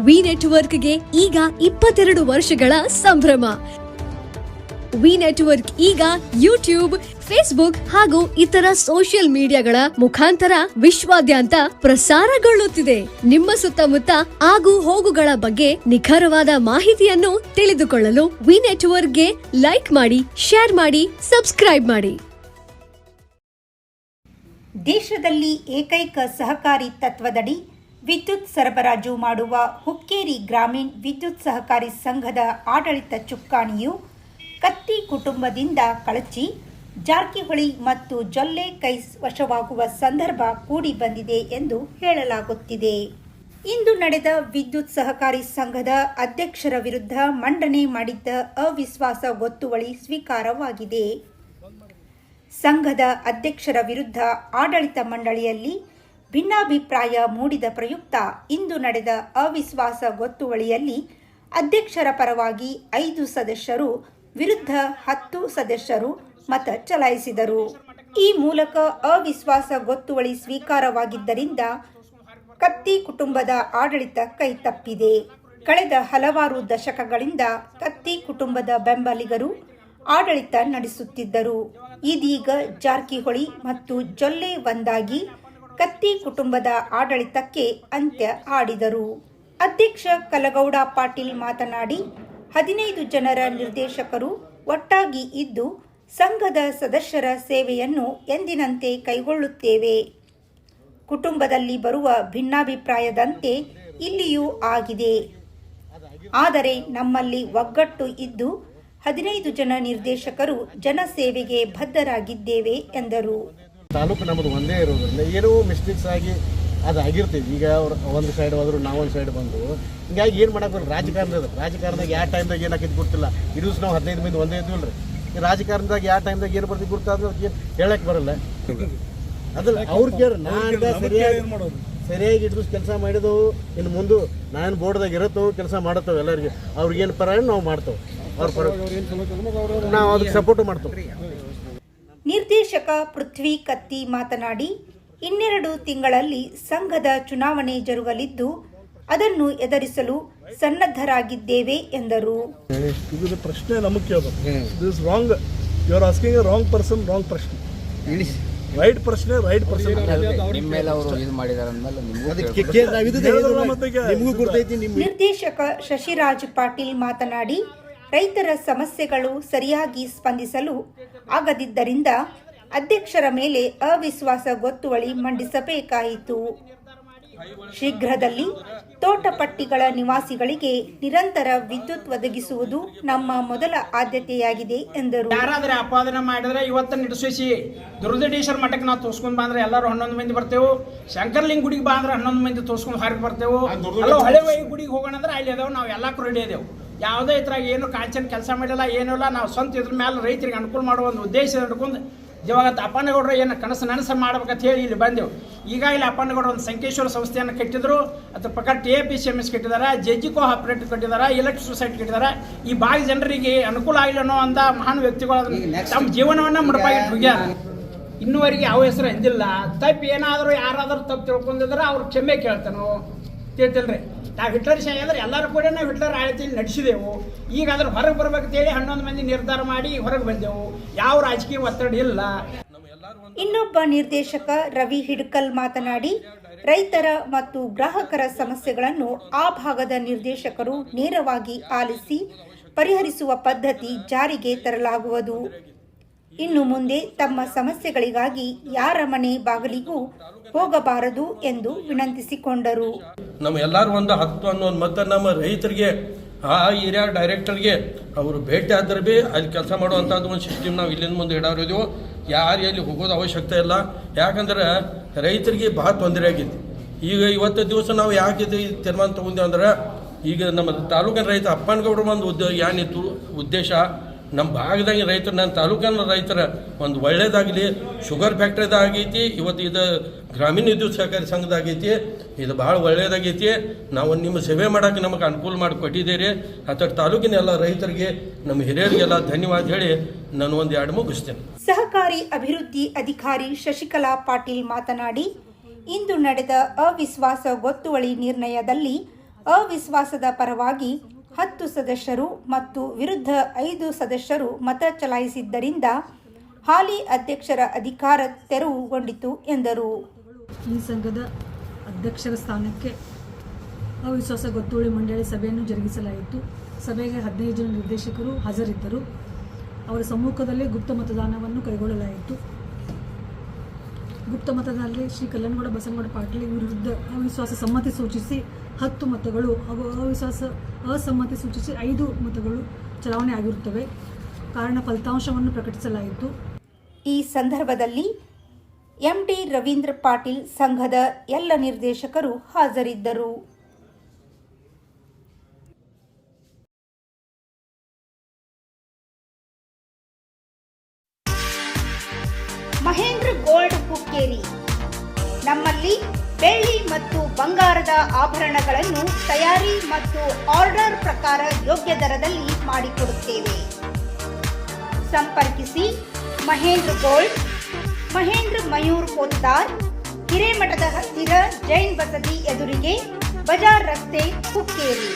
V ನೆಟ್ವರ್ಕ್ಗೆ ಈಗ 22 ವರ್ಷಗಳ ಸಂಭ್ರಮ. ವಿ ನೆಟ್ವರ್ಕ್ ಈಗ ಯೂಟ್ಯೂಬ್, ಫೇಸ್ಬುಕ್ ಹಾಗೂ ಇತರ ಸೋಷಿಯಲ್ ಮೀಡಿಯಾಗಳ ಮುಖಾಂತರ ವಿಶ್ವಾದ್ಯಂತ ಪ್ರಸಾರಗೊಳ್ಳುತ್ತಿದೆ. ನಿಮ್ಮ ಸುತ್ತಮುತ್ತ ಆಗು ಹೋಗುಗಳ ಬಗ್ಗೆ ನಿಖರವಾದ ಮಾಹಿತಿಯನ್ನು ತಿಳಿದುಕೊಳ್ಳಲು ವಿ ನೆಟ್ವರ್ಕ್ಗೆ ಲೈಕ್ ಮಾಡಿ, ಶೇರ್ ಮಾಡಿ, ಸಬ್ಸ್ಕ್ರೈಬ್ ಮಾಡಿ. ದೇಶದಲ್ಲಿ ಏಕೈಕ ಸಹಕಾರಿ ತತ್ವದಡಿ ವಿದ್ಯುತ್ ಸರಬರಾಜು ಮಾಡುವ ಹುಕ್ಕೇರಿ ಗ್ರಾಮೀಣ ವಿದ್ಯುತ್ ಸಹಕಾರಿ ಸಂಘದ ಆಡಳಿತ ಚುಕ್ಕಾಣಿಯು ಕತ್ತಿ ಕುಟುಂಬದಿಂದ ಕಳಚಿ ಜಾರಕಿಹೊಳಿ ಮತ್ತು ಜೊಲ್ಲೆ ಕೈಸ್ ವಶವಾಗುವ ಸಂದರ್ಭ ಕೂಡಿ ಬಂದಿದೆ ಎಂದು ಹೇಳಲಾಗುತ್ತಿದೆ. ಇಂದು ನಡೆದ ವಿದ್ಯುತ್ ಸಹಕಾರಿ ಸಂಘದ ಅಧ್ಯಕ್ಷರ ವಿರುದ್ಧ ಮಂಡನೆ ಮಾಡಿದ್ದ ಅವಿಶ್ವಾಸ ಗೊತ್ತುವಳಿ ಸ್ವೀಕಾರವಾಗಿದೆ. ಸಂಘದ ಅಧ್ಯಕ್ಷರ ವಿರುದ್ಧ ಆಡಳಿತ ಮಂಡಳಿಯಲ್ಲಿ ಭಿನ್ನಾಭಿಪ್ರಾಯ ಮೂಡಿದ ಪ್ರಯುಕ್ತ ಇಂದು ನಡೆದ ಅವಿಶ್ವಾಸ ಗೊತ್ತುವಳಿಯಲ್ಲಿ ಅಧ್ಯಕ್ಷರ ಪರವಾಗಿ 5 ಸದಸ್ಯರು ವಿರುದ್ಧ 10 ಸದಸ್ಯರು ಮತ ಚಲಾಯಿಸಿದರು. ಈ ಮೂಲಕ ಅವಿಶ್ವಾಸ ಗೊತ್ತುವಳಿ ಸ್ವೀಕಾರವಾಗಿದ್ದರಿಂದ ಕತ್ತಿ ಕುಟುಂಬದ ಆಡಳಿತ ಕೈತಪ್ಪಿದೆ. ಕಳೆದ ಹಲವಾರು ದಶಕಗಳಿಂದ ಕತ್ತಿ ಕುಟುಂಬದ ಬೆಂಬಲಿಗರು ಆಡಳಿತ ನಡೆಸುತ್ತಿದ್ದರು. ಇದೀಗ ಜಾರಕಿಹೊಳಿ ಮತ್ತು ಜೊಲ್ಲೆ ಒಂದಾಗಿ ಕತ್ತಿ ಕುಟುಂಬದ ಆಡಳಿತಕ್ಕೆ ಅಂತ್ಯ ಹಾಡಿದರು. ಅಧ್ಯಕ್ಷ ಕಲಗೌಡ ಪಾಟೀಲ್ ಮಾತನಾಡಿ, 15 ಜನರ ನಿರ್ದೇಶಕರು ಒಟ್ಟಾಗಿ ಇದ್ದು ಸಂಘದ ಸದಸ್ಯರ ಸೇವೆಯನ್ನು ಎಂದಿನಂತೆ ಕೈಗೊಳ್ಳುತ್ತೇವೆ. ಕುಟುಂಬದಲ್ಲಿ ಬರುವ ಭಿನ್ನಾಭಿಪ್ರಾಯದಂತೆ ಇಲ್ಲಿಯೂ ಆಗಿದೆ. ಆದರೆ ನಮ್ಮಲ್ಲಿ ಒಗ್ಗಟ್ಟು ಇದ್ದು 15 ಜನ ನಿರ್ದೇಶಕರು ಜನಸೇವೆಗೆ ಬದ್ಧರಾಗಿದ್ದೇವೆ ಎಂದರು. ತಾಲೂಕು ನಮ್ಮದು ಒಂದೇ ಇರೋದ್ರಿಂದ ಏನೋ ಮಿಸ್ಟೇಕ್ಸ್ ಆಗಿ ಅದು ಆಗಿರ್ತೀವಿ. ಈಗ ಅವ್ರು ಒಂದು ಸೈಡ್ ಹೋದ್ರು, ನಾವು ಒಂದು ಸೈಡ್ ಬಂದು ಹಿಂಗಾಗಿ ಏನು ಮಾಡೋಕೆ ಬರಲ್ಲ. ರಾಜಕಾರಣದಾಗ ಯಾವ ಟೈಮ್ದಾಗ ಏನು ಹಾಕಿದ್ದು ಗೊತ್ತಿಲ್ಲ. ಈ ದಿವಸ ನಾವು 15 ಮಂದಿ ಒಂದೇ ಇದ್ವಿಲ್ಲ ರೀ. ಈ ರಾಜಕಾರಣದಾಗ ಯಾವ ಟೈಮ್ದಾಗ ಏನು ಬರ್ತೀವಿ ಗೊತ್ತಾದ್ರೆ ಏನು ಹೇಳಕ್ಕೆ ಬರಲ್ಲ. ಅದ್ರ ಅವ್ರು ಕೇಳಿ ನಾನು ಸರಿಯಾಗಿ ಇಟ್ಟು ಕೆಲಸ ಮಾಡಿದವು. ಇನ್ನು ಮುಂದೆ ನಾನು ಬೋರ್ಡ್ದಾಗ ಇರುತ್ತೋ ಕೆಲಸ ಮಾಡತ್ತವೆ. ಎಲ್ಲರಿಗೆ ಅವ್ರಿಗೇನು ಪರ ನಾವು ಮಾಡ್ತೇವೆ. ಅವ್ರ ಪರ ನಾವು ಅದಕ್ಕೆ ಸಪೋರ್ಟ್ ಮಾಡ್ತೇವೆ. ನಿರ್ದೇಶಕ ಪೃಥ್ವಿ ಕತ್ತಿ ಮಾತನಾಡಿ, 12 ತಿಂಗಳಲ್ಲಿ ಸಂಘದ ಚುನಾವಣೆ ಜರುಗಲಿದ್ದು ಅದನ್ನು ಎದುರಿಸಲು ಸನ್ನದ್ಧರಾಗಿದ್ದೇವೆ ಎಂದರು. ಇದು ಪ್ರಶ್ನೆ ನಮಗೆ ಕೇಳಬೇಕು. This wrong, you are asking a wrong person, wrong ಪ್ರಶ್ನೆ. ರೈಟ್ ಪ್ರಶ್ನೆ, ರೈಟ್ ಪರ್ಸನ್. ನಿರ್ದೇಶಕ ಶಶಿರಾಜ್ ಪಾಟೀಲ್ ಮಾತನಾಡಿ, ರೈತರ ಸಮಸ್ಯೆಗಳು ಸರಿಯಾಗಿ ಸ್ಪಂದಿಸಲು ಆಗದಿದ್ದರಿಂದ ಅಧ್ಯಕ್ಷರ ಮೇಲೆ ಅವಿಶ್ವಾಸ ಗೊತ್ತುವಳಿ ಮಂಡಿಸಬೇಕಾಯಿತು. ಶೀಘ್ರದಲ್ಲಿ ತೋಟಪಟ್ಟಿಗಳ ನಿವಾಸಿಗಳಿಗೆ ನಿರಂತರ ವಿದ್ಯುತ್ ಒದಗಿಸುವುದು ನಮ್ಮ ಮೊದಲ ಆದ್ಯತೆಯಾಗಿದೆ ಎಂದರು. ಯಾರಾದ್ರೆ ಅಪಾದನೆ ಮಾಡಿದ್ರೆ ಇವತ್ತು ನಡೆಸಿ ದುರ್ದಡೇಶ್ವರ ಮಠಕ್ಕೆ ನಾವು ತೋರ್ಸ್ಕೊಂಡ್ ಬಂದ್ರೆ ಎಲ್ಲರೂ 11 ಮಂದಿ ಬರ್ತೇವೆ. ಶಂಕರ್ಲಿಂಗ ಗುಡಿಗೆ ಬಂದ್ರೆ 11 ಮಂದಿ ತೋರ್ಸ್ಕೊಂಡು ಹಾರಿ ಬರ್ತೇವೆ. ಅಲ್ಲೋ ಹಳೆ ಗುಡಿಗೆ ಹೋಗೋಣ ಅಂದ್ರೆ ಅಲ್ಲಿ ಅದಾವೆ. ನಾವು ಎಲ್ಲಕ್ಕೂ ರೆಡಿ ಇದೇವು. ಯಾವುದೇ ಇದ್ರಾಗ ಏನು ಕಾಂಚನ್ ಕೆಲಸ ಮಾಡಿಲ್ಲ, ಏನೂ ಇಲ್ಲ. ನಾವು ಸ್ವಂತ ಇದ್ರ ಮೇಲೆ ರೈತರಿಗೆ ಅನುಕೂಲ ಮಾಡುವ ಒಂದು ಉದ್ದೇಶ ಹಿಡ್ಕೊಂಡು ಇವಾಗ ಅಪ್ಪನಗೌಡರು ಏನು ಕನಸು ಮಾಡ್ಬೇಕಂತ ಹೇಳಿ ಇಲ್ಲಿ ಬಂದೆವು. ಈಗ ಇಲ್ಲಿ ಅಪ್ಪನಗೌಡರು ಒಂದು ಸಂಕೇಶ್ವರ ಸಂಸ್ಥೆಯನ್ನು ಕಟ್ಟಿದ್ರು. ಅದ್ರ ಪ್ರಕಾರ TAPCMS ಕಟ್ಟಿದ್ದಾರೆ, ಜೆಜಿಕೋ ಆಪರೇಟರ್ ಕಟ್ಟಿದ್ದಾರೆ, ಎಲೆಕ್ಟ್ರಿಕ್ ಸೊಸೈಟಿ ಕಟ್ಟಿದ್ದಾರೆ. ಈ ಭಾಗ ಜನರಿಗೆ ಅನುಕೂಲ ಆಗಿಲ್ಲ ಅನ್ನೋ ಅಂತ ಮಹಾನ್ ವ್ಯಕ್ತಿಗಳು ತಮ್ಮ ಜೀವನವನ್ನು ಮುಡುಪಾಗಿಟ್ಟು ಹೋಗ್ಯಾರ. ಇನ್ನೂವರೆಗೆ ಯಾವ ಹೆಸರು ಎಂದಿಲ್ಲ. ತಪ್ಪು ಏನಾದರೂ ಯಾರಾದರೂ ತಪ್ಪು ತಿಳ್ಕೊಂಡಿದ್ರೆ ಅವ್ರು ಕ್ಷಮೆ ಕೇಳ್ತಾನೋ ತಿಳ್ತಿಲ್ರಿ. ನಾವು ಹಿಟ್ಲರ್ ಶಾಹಿ ಅಂದ್ರೆ ಎಲ್ಲರೂ ಕೂಡ ನಾವು ಹಿಟ್ಲರ್ ಆಳ್ತಿಯಲ್ಲಿ ನಡೆಸಿದೆವು. ಈಗ ಅದ್ರ ಹೊರಗೆ ಬರ್ಬೇಕಂತೇಳಿ 11 ಮಂದಿ ನಿರ್ಧಾರ ಮಾಡಿ ಹೊರಗೆ ಬಂದೆವು. ಯಾವ ರಾಜಕೀಯ ಒತ್ತಡ ಇಲ್ಲ. ಇನ್ನೊಬ್ಬ ನಿರ್ದೇಶಕ ರವಿ ಹಿಡ್ಕಲ್ ಮಾತನಾಡಿ, ರೈತರ ಮತ್ತು ಗ್ರಾಹಕರ ಸಮಸ್ಯೆಗಳನ್ನು ಆ ಭಾಗದ ನಿರ್ದೇಶಕರು ನೇರವಾಗಿ ಆಲಿಸಿ ಪರಿಹರಿಸುವ ಪದ್ಧತಿ ಜಾರಿಗೆ ತರಲಾಗುವುದು. ಇನ್ನು ಮುಂದೆ ತಮ್ಮ ಸಮಸ್ಯೆಗಳಿಗಾಗಿ ಯಾರ ಮನೆ ಬಾಗಿಲಿಗೂ ಹೋಗಬಾರದು ಎಂದು ವಿನಂತಿಸಿಕೊಂಡರು. ನಮ್ಮ ಎಲ್ಲರೂ ಒಂದು 10 ಅನ್ನೋ ಮತ್ತು ನಮ್ಮ ರೈತರಿಗೆ ಆ ಏರಿಯಾ ಡೈರೆಕ್ಟರ್ಗೆ ಅವರು ಭೇಟಿ ಆದ್ರೆ ಭೀ ಅಲ್ಲಿ ಕೆಲಸ ಮಾಡುವಂಥದ್ದು ಒಂದು ಸಿಸ್ಟಮ್ ನಾವು ಇಲ್ಲಿಂದ ಮುಂದೆ ಇಡೋರಿದೆವು. ಯಾರು ಎಲ್ಲಿ ಹೋಗೋದು ಅವಶ್ಯಕತೆ ಇಲ್ಲ. ಯಾಕಂದ್ರೆ ರೈತರಿಗೆ ಭಾಳ ತೊಂದರೆ ಆಗಿದೆ. ಈಗ ಇವತ್ತು ದಿವಸ ನಾವು ಯಾಕೆ ತೀರ್ಮಾನ ತೊಗೊಂಡೇವೆ ಅಂದ್ರೆ, ಈಗ ನಮ್ಮ ತಾಲೂಕಿನ ರೈತ ಅಪ್ಪನಗೌಡರು ಒಂದು ಏನಿತ್ತು ಉದ್ದೇಶ, ನಮ್ಮ ಭಾಗದಾಗ ರೈತರು, ನನ್ನ ತಾಲೂಕಿನ ರೈತರ ಒಂದು ಒಳ್ಳೇದಾಗಲಿ, ಶುಗರ್ ಫ್ಯಾಕ್ಟ್ರಿದಾಗೈತಿ, ಇವತ್ತು ಇದು ಗ್ರಾಮೀಣ ವಿದ್ಯುತ್ ಸಹಕಾರಿ ಸಂಘದಾಗೈತಿ, ಇದು ಭಾಳ ಒಳ್ಳೇದಾಗೈತಿ. ನಾವು ನಿಮ್ಮ ಸೇವೆ ಮಾಡೋಕ್ಕೆ ನಮಗೆ ಅನುಕೂಲ ಮಾಡಿಕೊಟ್ಟಿದ್ದೀರಿ. ಅಥವಾ ತಾಲೂಕಿನ ಎಲ್ಲ ರೈತರಿಗೆ, ನಮ್ಮ ಹಿರಿಯರಿಗೆಲ್ಲ ಧನ್ಯವಾದ ಹೇಳಿ ನಾನು ಒಂದು 2 ಮುಗಿಸ್ತೇನೆ. ಸಹಕಾರಿ ಅಭಿವೃದ್ಧಿ ಅಧಿಕಾರಿ ಶಶಿಕಲಾ ಪಾಟೀಲ್ ಮಾತನಾಡಿ, ಇಂದು ನಡೆದ ಅವಿಶ್ವಾಸ ಗೊತ್ತುವಳಿ ನಿರ್ಣಯದಲ್ಲಿ ಅವಿಶ್ವಾಸದ ಪರವಾಗಿ 10 ಸದಸ್ಯರು ಮತ್ತು ವಿರುದ್ಧ 5 ಸದಸ್ಯರು ಮತ ಚಲಾಯಿಸಿದ್ದರಿಂದ ಹಾಲಿ ಅಧ್ಯಕ್ಷರ ಅಧಿಕಾರ ತೆರವುಗೊಂಡಿತು ಎಂದರು. ಈ ಸಂಘದ ಅಧ್ಯಕ್ಷರ ಸ್ಥಾನಕ್ಕೆ ಅವಿಶ್ವಾಸ ಗೊತ್ತುವಳಿ ಮಂಡಳಿ ಸಭೆಯನ್ನು ಜರುಗಿಸಲಾಯಿತು. ಸಭೆಗೆ 15 ಜನ ನಿರ್ದೇಶಕರು ಹಾಜರಿದ್ದರು. ಅವರ ಸಮ್ಮುಖದಲ್ಲಿ ಗುಪ್ತ ಮತದಾನವನ್ನು ಕೈಗೊಳ್ಳಲಾಯಿತು. ಗುಪ್ತ ಮತದಾನದಲ್ಲಿ ಶ್ರೀ ಕಲ್ಲನಗೌಡ ಬಸನಗೌಡ ಪಾಟೀಲ್ ವಿರುದ್ಧ ಅವಿಶ್ವಾಸ ಸಮ್ಮತಿ ಸೂಚಿಸಿ 10 ಮತಗಳು ಹಾಗೂ ಅವಿಶ್ವಾಸ ಅಸಮ್ಮತಿ ಸೂಚಿಸಿ 5 ಮತಗಳು ಚಲಾವಣೆ ಆಗಿರುತ್ತವೆ. ಕಾರಣ ಫಲಿತಾಂಶವನ್ನು ಪ್ರಕಟಿಸಲಾಯಿತು. ಈ ಸಂದರ್ಭದಲ್ಲಿ ಎಂಟಿ ರವೀಂದ್ರ ಪಾಟೀಲ್ ಸಂಘದ ಎಲ್ಲ ನಿರ್ದೇಶಕರು ಹಾಜರಿದ್ದರು. ಮಹೇಂದ್ರ ಗೋಲ್ಡ್ ಹುಕ್ಕೇರಿ. ನಮ್ಮಲ್ಲಿ ಬೆಳ್ಳಿ ಮತ್ತು ಬಂಗಾರದ ಆಭರಣಗಳನ್ನು ತಯಾರಿ ಮತ್ತು ಆರ್ಡರ್ ಪ್ರಕಾರ ಯೋಗ್ಯ ದರದಲ್ಲಿ ಮಾಡಿಕೊಡುತ್ತೇವೆ. ಸಂಪರ್ಕಿಸಿ ಮಹೇಂದ್ರ ಗೋಲ್ಡ್, ಮಹೇಂದ್ರ ಮಯೂರ್ ಪೋದ್ದಾರ್, ಹಿರೇಮಠದ ಹತ್ತಿರ ಜೈನ್ ಬಸದಿ ಎದುರಿಗೆ, ಬಜಾರ್ ರಸ್ತೆ, ಹುಕ್ಕೇರಿ.